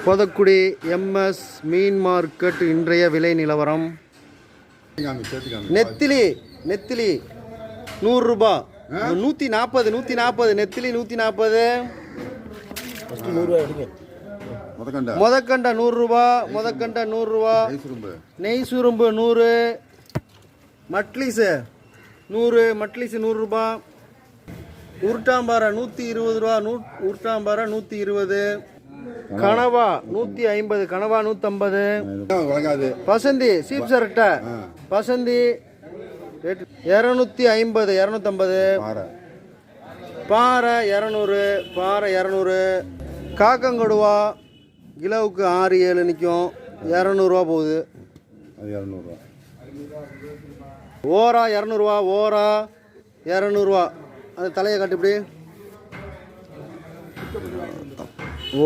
Pothakudi MS மீன் market இன்றைய விலை நிலவரம். நெத்திலி நெத்திலி 100 ரூபா, 140 நெத்திலி 140. முதக்கண்டா 100 ரூபா, முதக்கண்டா 100 ரூபா. நெய் சுரும்பு 100, மட்லிஸு 100, மட்லிஸு 100 ரூபா. உருட்டாம்பாறை 120 ரூபா, உருட்டாம்பாறை 120. கனவா 150, கனவா 150. பசந்தி சீப் சரட்டை பசந்தி 250, 250. பாறை 200, பாறை 200. காக்கங்கொடுவா கிலோவுக்கு 6-7 நிற்கும், 200 ரூபா போகுது. ஓரா 200 ரூபா, ஓரா 200 ரூபா. அது தலையை காட்டு இப்படி. ஓ